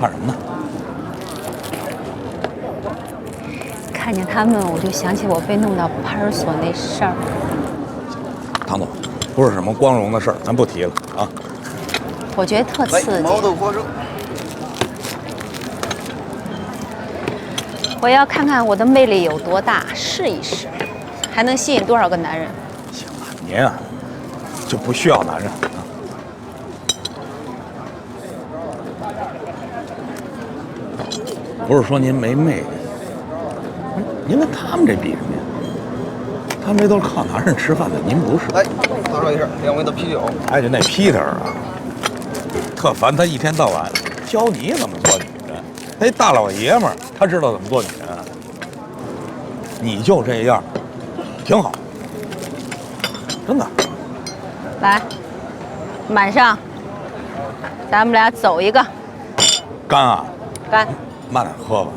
看什么呢？看见他们，我就想起我被弄到派出所那事儿。唐总，不是什么光荣的事儿，咱不提了啊。我觉得特刺激。毛豆花生。我要看看我的魅力有多大，试一试，还能吸引多少个男人。行了，您啊，就不需要男人啊。不是说您没魅力，您跟他们这比什么呀？他们这都是靠男人吃饭的，您不是。来，打扰一下，2位的啤酒。哎，就那 Peter 啊，特烦，他一天到晚教你怎么做女人。那大老爷们儿，他知道怎么做女人。你就这样，挺好，真的。来，满上，咱们俩走一个。干啊！干。慢点喝吧，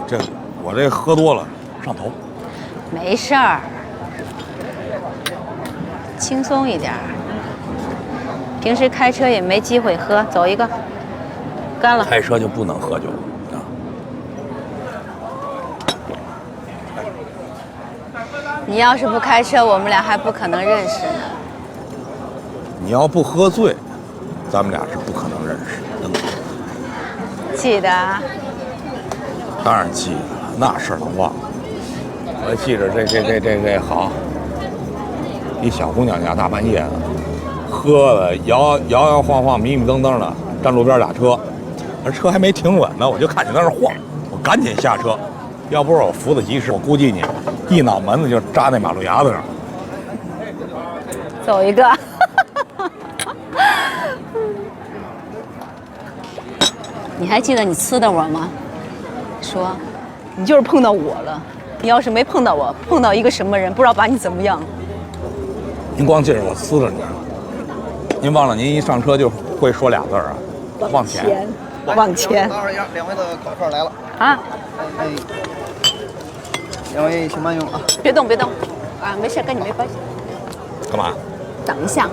我这喝多了上头。没事儿，轻松一点。平时开车也没机会喝，走一个。干了。开车就不能喝酒啊。你要是不开车，我们俩还不可能认识呢。你要不喝醉，咱们俩是不可能认识，真的。记得啊。当然记得了，那事儿能忘了？我还记着这好，一小姑娘家大半夜的，喝了摇晃晃、迷迷瞪瞪的，站路边打车，而车还没停稳呢，我就看你在那晃，我赶紧下车，要不是我扶得及时，我估计你一脑门子就扎那马路牙子上。走一个。你还记得你呲的我吗？说，你就是碰到我了。你要是没碰到我，碰到一个什么人，不知道把你怎么样。您光记着我呲着你，您忘了您一上车就会说俩字儿啊，往前，往前。打扰一下，2位的烤串来了。啊。哎，2位请慢用啊。别动，别动，啊，没事，跟你没关系。干嘛？长相。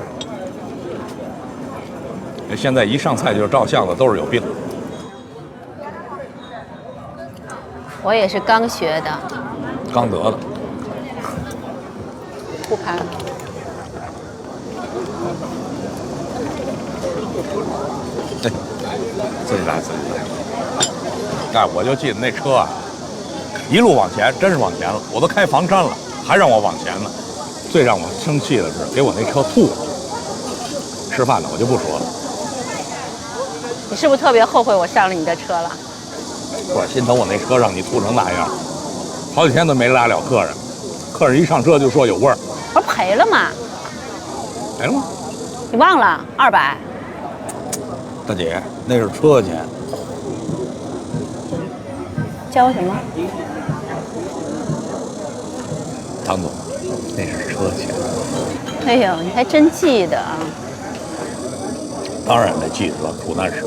现在一上菜就是照相的，都是有病。我也是刚学的，刚得的。不盘。对，自己来，自己来。哎，我就记得那车啊，一路往前，真是往前了。我都开房山了，还让我往前呢。最让我生气的是，给我那车吐了。吃饭的我就不说了。你是不是特别后悔我上了你的车了？我心疼我那车让你吐成那样，好几天都没拉了客人，客人一上车就说有味儿。我赔了吗？赔了吗？你忘了200？大姐，那是车钱。交什么？唐总，那是车钱。哎呦，你还真记得啊！当然得记得了，苦难时。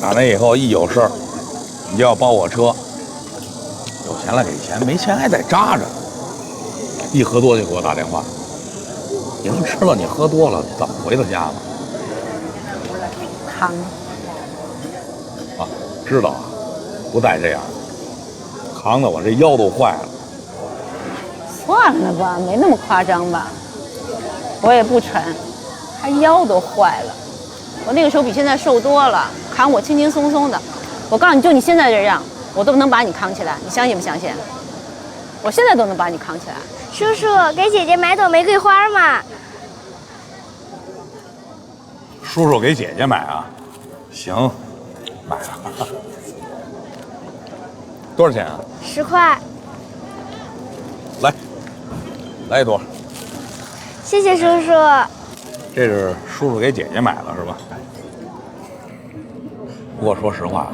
打那以后一有事儿，你就要包我车，有钱了给钱，没钱还得扎着。一喝多就给我打电话，你都吃了，你喝多了怎么回的家吗？扛。啊，知道啊，不带这样的，扛的我这腰都坏了。算了吧，没那么夸张吧。我也不沉，还腰都坏了。我那个时候比现在瘦多了，扛我轻轻松松的。我告诉你，就你现在这样，我都能把你扛起来，你相信不相信？我现在都能把你扛起来。叔叔，给姐姐买朵玫瑰花嘛。叔叔给姐姐买啊？行，买了。多少钱啊10块。来一朵。谢谢叔叔。这是叔叔给姐姐买的是吧？不过说实话，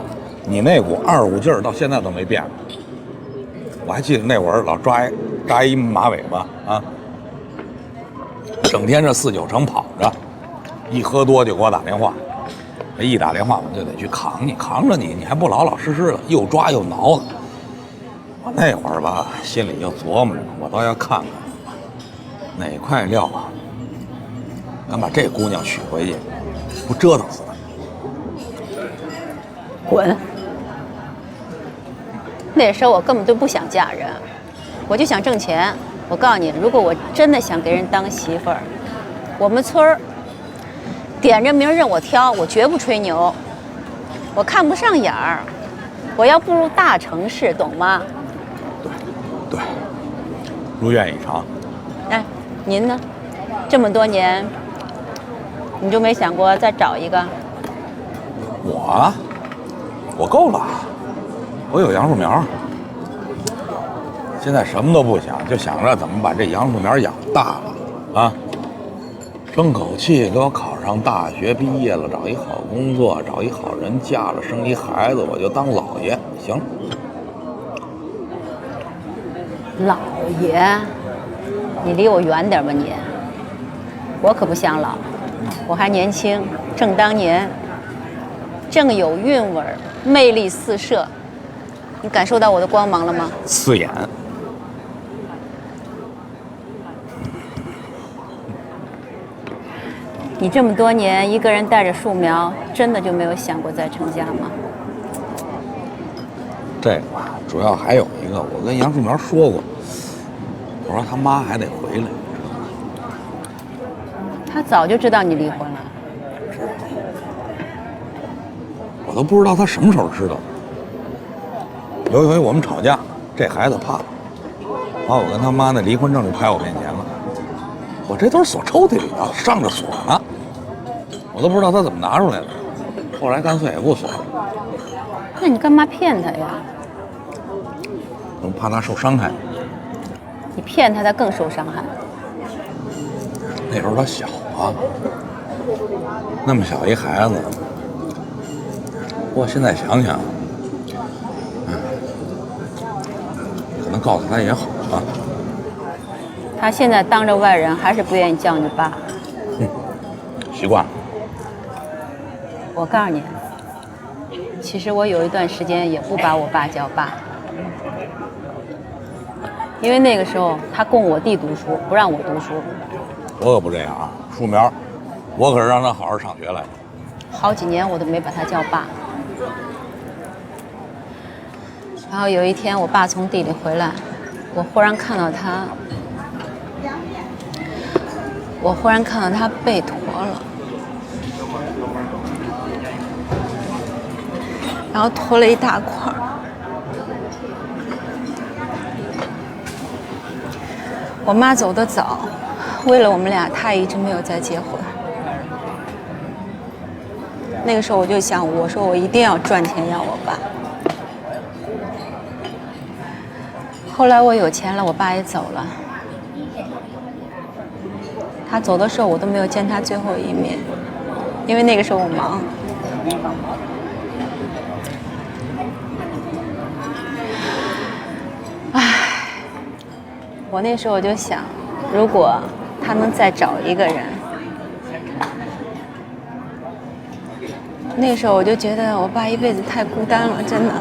你那股25劲儿到现在都没变过。我还记得那会儿老扎一马尾巴啊，整天这4、9城跑着，一喝多就给我打电话，一打电话我就得去扛你，扛着你还不老老实实的，又抓又挠的。我那会儿吧，心里就琢磨着，我倒要看看哪块料啊，能把这姑娘娶回去，不折腾死她。滚！那时候我根本就不想嫁人，我就想挣钱。我告诉你，如果我真的想给人当媳妇儿，我们村儿点着名任我挑，我绝不吹牛，我看不上眼儿，我要步入大城市，懂吗？对，如愿以偿。哎，您呢？这么多年，你就没想过再找一个？我够了，我有杨树苗。现在什么都不想，就想着怎么把这杨树苗养大了啊！争口气，给我考上大学，毕业了，找一好工作，找一好人，嫁了，生一孩子，我就当老爷，行。老爷，你离我远点吧你！我可不想老，我还年轻，正当年，正有韵味儿，魅力四射。你感受到我的光芒了吗？刺眼。你这么多年一个人带着树苗，真的就没有想过再成家吗？这个吧，主要还有一个，我跟杨树苗说过，我说他妈还得回来。他早就知道你离婚了。我都不知道他什么时候知道的。有一回我们吵架，这孩子怕了，把我跟他妈那离婚证就拍我面前了。我这都是锁抽屉里的，上着锁呢，我都不知道他怎么拿出来的。后来干脆也不锁了。那你干嘛骗他呀？我怕他受伤害。你骗他，他更受伤害。那时候他小啊，那么小一孩子。不过现在想想，可能告诉他也好啊。他现在当着外人还是不愿意叫你爸。习惯了。我告诉你，其实我有一段时间也不把我爸叫爸，因为那个时候他供我弟读书，不让我读书。我可不这样啊，树苗，我可是让他好好上学来着。好几年我都没把他叫爸。然后有一天我爸从地里回来，我忽然看到他背驼了，然后驼了一大块儿。我妈走得早，为了我们俩，她一直没有再结婚。那个时候我就想，我说我一定要赚钱养我爸。后来我有钱了，我爸也走了。他走的时候，我都没有见他最后一面，因为那个时候我忙。唉，我那时候我就想，如果他能再找一个人，那时候我就觉得我爸一辈子太孤单了，真的。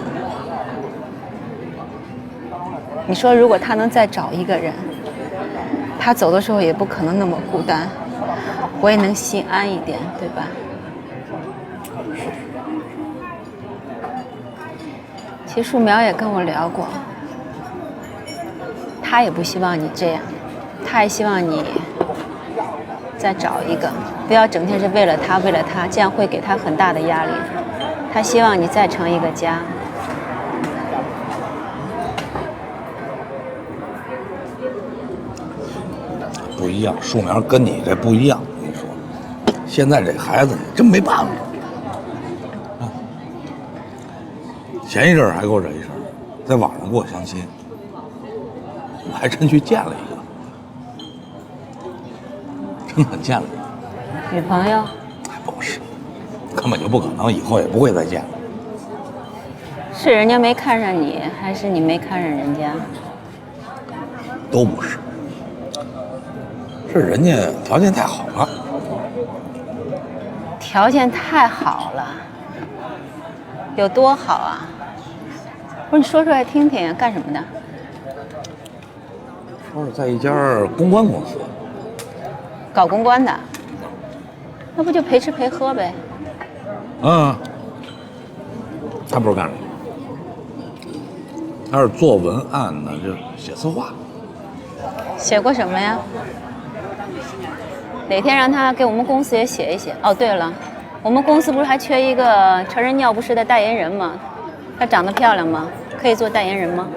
你说，如果他能再找一个人，他走的时候也不可能那么孤单，我也能心安一点，对吧？其实树苗也跟我聊过，他也不希望你这样，他也希望你再找一个，不要整天是为了他，这样会给他很大的压力。他希望你再成一个家。不一样，树苗跟你这不一样。我跟你说，现在这孩子你真没办法啊。前一阵儿还给我惹一事儿，在网上给我相亲，我还真去见了一个，真的见了一个。女朋友？还不是，根本就不可能，以后也不会再见了。是人家没看上你，还是你没看上人家？都不是。是人家条件太好了。条件太好了，有多好啊？不是你说出来听听，干什么的？说是在一家公关公司。搞公关的，那不就陪吃陪喝呗？嗯，他不是干什么，他是做文案的，就是写策划。写过什么呀？哪天让他给我们公司也写一写。哦，对了，我们公司不是还缺一个成人尿不湿的代言人吗？她长得漂亮吗？可以做代言人吗？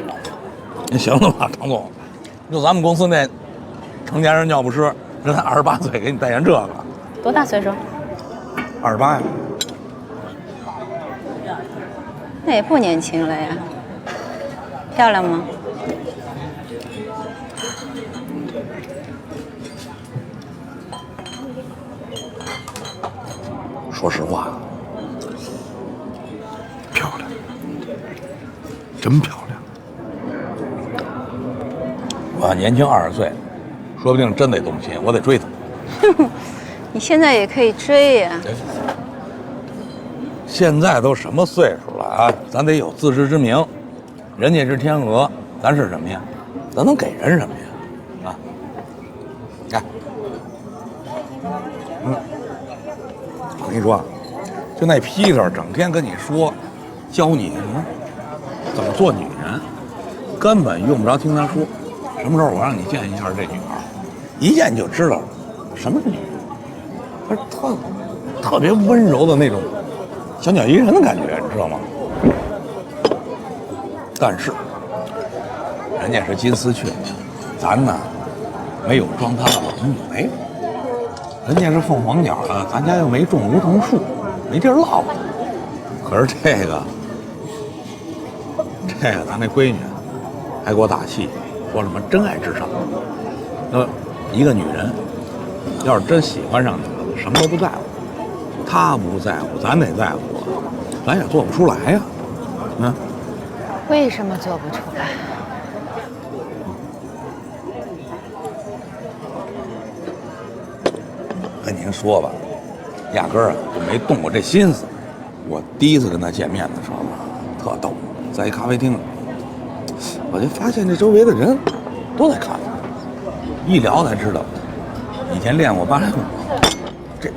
你行了吧，唐总？就咱们公司那成年人尿不湿，人才28岁，给你代言这个，多大岁数？28呀。那也不年轻了呀。漂亮吗？说实话，漂亮，真漂亮。我年轻20岁，说不定真得动心，我得追她。你现在也可以追呀。现在都什么岁数了啊？咱得有自知之明。人家是天鹅，咱是什么呀？咱能给人什么呀？啊，看，我跟你说，就那 Peter 整天跟你说，教你怎么做女人，根本用不着听他说。什么时候我让你见一下这女孩，一见你就知道什么是女人，她是特别温柔的那种小鸟依人的感觉，你知道吗？但是人家是金丝雀，咱呢没有装它的龙尾，人家是凤凰鸟的，咱家又没种梧桐树，没地儿落。可是这个咱那闺女还给我打气，说什么真爱至上。那一个女人要是真喜欢上你了，什么都不在乎，她不在乎，咱得在乎，咱也做不出来呀。为什么做不出来？跟您说吧，压根儿就没动过这心思。我第一次跟他见面的时候，特逗，在一咖啡厅，我就发现这周围的人都在看我，一聊才知道，以前练过芭蕾舞，这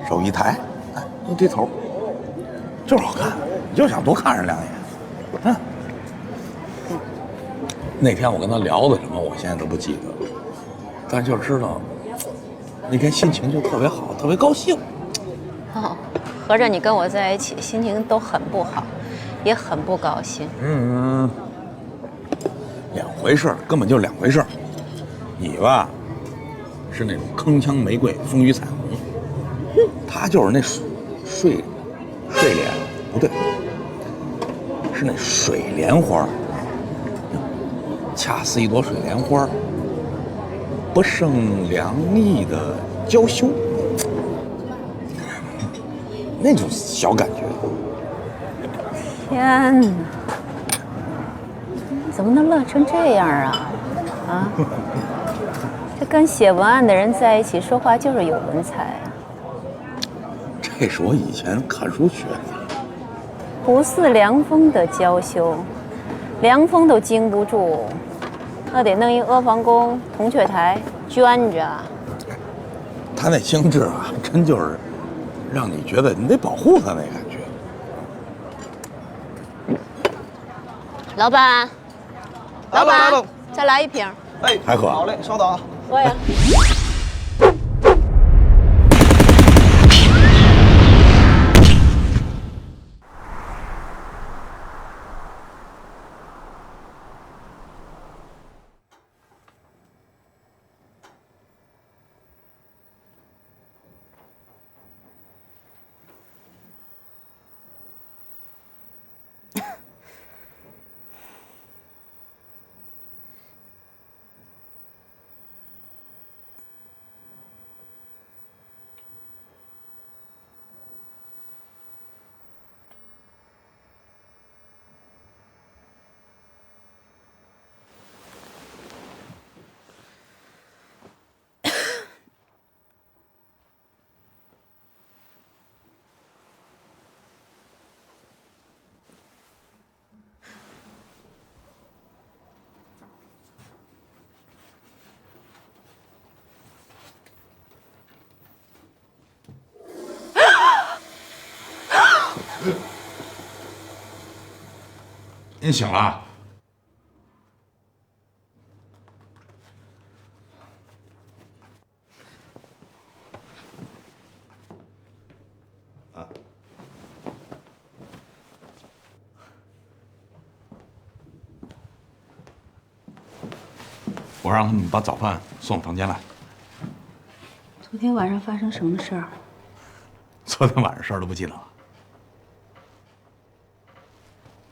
手一抬，哎，一低头，就是好看，你就想多看人2眼。那天我跟他聊的什么，我现在都不记得了，但就知道那天心情就特别好，特别高兴。哦，合着你跟我在一起，心情都很不好，也很不高兴。两回事儿，根本就是2回事儿。你吧，是那种铿锵玫瑰，风雨彩虹，他就是那睡莲，不对，是那水莲花，恰似一朵水莲花，不胜凉意的娇羞，那种小感觉。天哪，怎么能乐成这样啊？啊，这跟写文案的人在一起说话就是有文采啊。这是我以前看书学的。不似凉风的娇羞，凉风都经不住，那得弄一阿房宫、铜雀台圈着。他那精致啊，真就是让你觉得你得保护他那感觉。老板，老板，再来一瓶。哎，还喝好嘞，稍等啊。喝呀。您醒了？啊！我让他们把早饭送房间来。昨天晚上发生什么事儿？昨天晚上事儿都不记得了？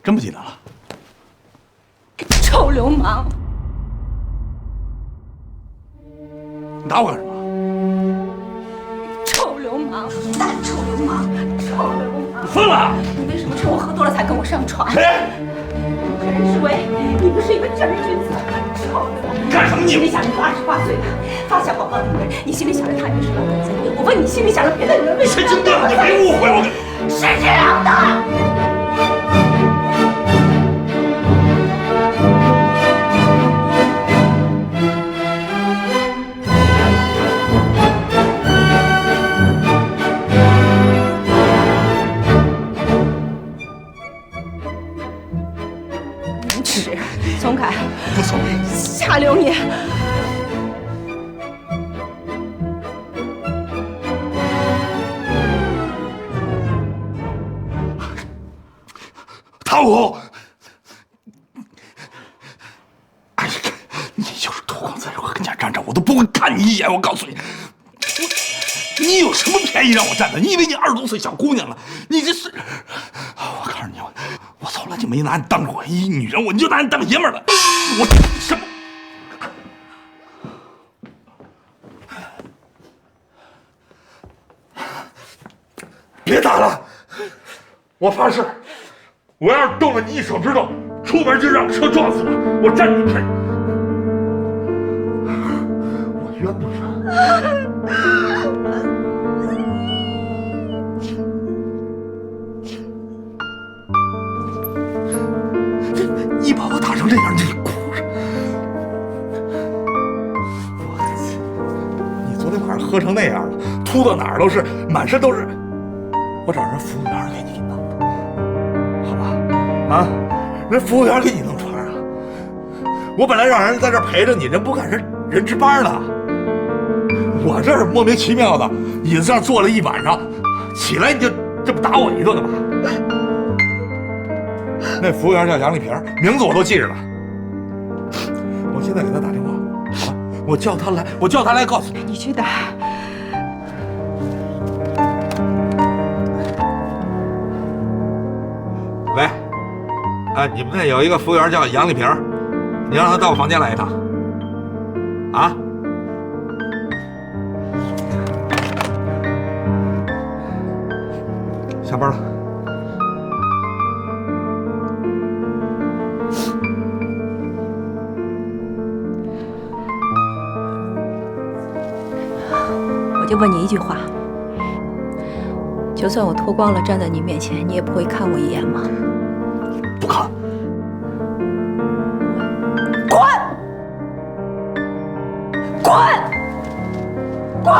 真不记得了？臭流氓！你打我干什么？臭流氓！大臭流氓！臭流氓！你疯了？你为什么趁我喝多了才跟我上床？谁？可人是为，你不是一个正人君子。臭流氓！干什么你？心里想着你28岁了，发小宝宝的女人，你心里想着她也是老公子。我问你，心里想着别的女人为什么？神经病！你别误会我。是这样的。松开！不松！下流你！唐武，哎呀，你就是脱光在我跟前站着，我都不会看你一眼。我告诉你，你有什么便宜让我占的？你以为你20多岁小姑娘了？你这是……我告诉你，我从来就没拿你当过一女人，我就拿你当爷们儿了。我什么？别打了！我发誓，我要是动了你一手指头，出门就让车撞死了，我站你赔。我冤不冤？你把我打成这样，你哭什么？你昨天晚上喝成那样了，秃到哪儿都是，满身都是。我找人服务员给你弄的，好吧？啊，人服务员给你弄床上。我本来让人在这儿陪着你，人不干人值班呢。我这儿莫名其妙的椅子上坐了一晚上，起来你就这不打我一顿了吗？那服务员叫杨丽萍，名字我都记着了。我现在给他打电话，好吧？我叫他来告诉你。你去打。喂，你们那有一个服务员叫杨丽萍，你让他到我房间来一趟。啊？下班了。我就问你一句话，就算我脱光了站在你面前，你也不会看我一眼吗？不看。滚！滚！滚！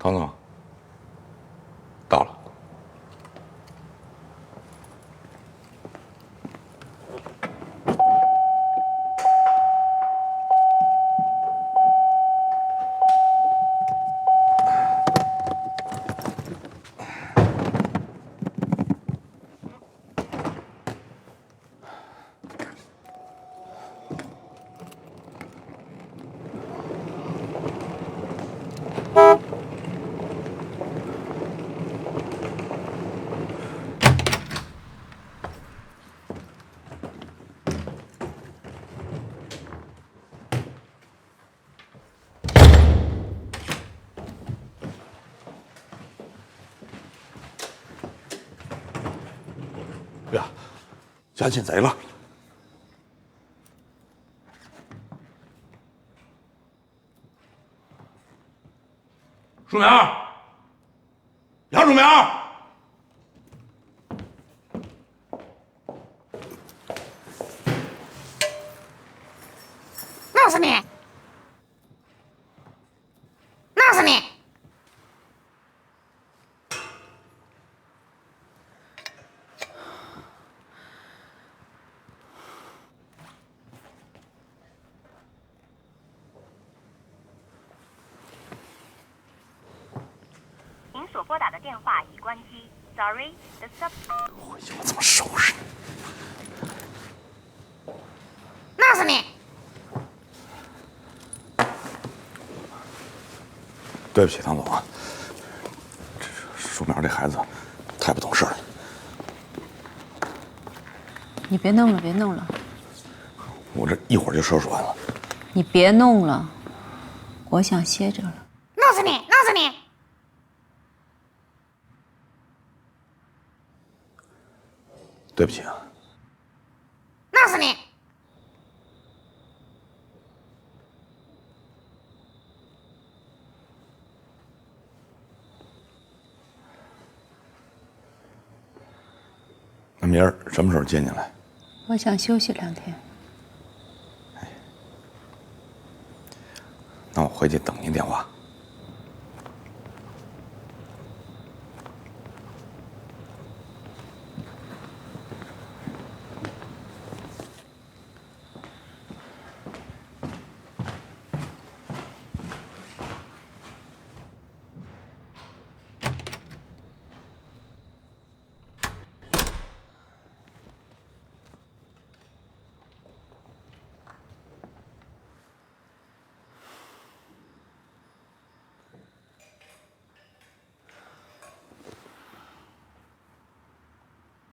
唐总，到了。家进贼了。树苗，杨树苗。 弄死你！弄死你！您所拨打的电话已关机。Sorry, the sub。我以后怎么收拾你？弄死你！ 对不起，唐总啊，这树苗这孩子太不懂事了。你别弄了，别弄了，我这一会儿就收拾完了。你别弄了，我想歇着了。弄死你！弄死你！对不起啊。弄死你！ 那明儿什么时候接你来？我想休息2天。那我回去等您电话。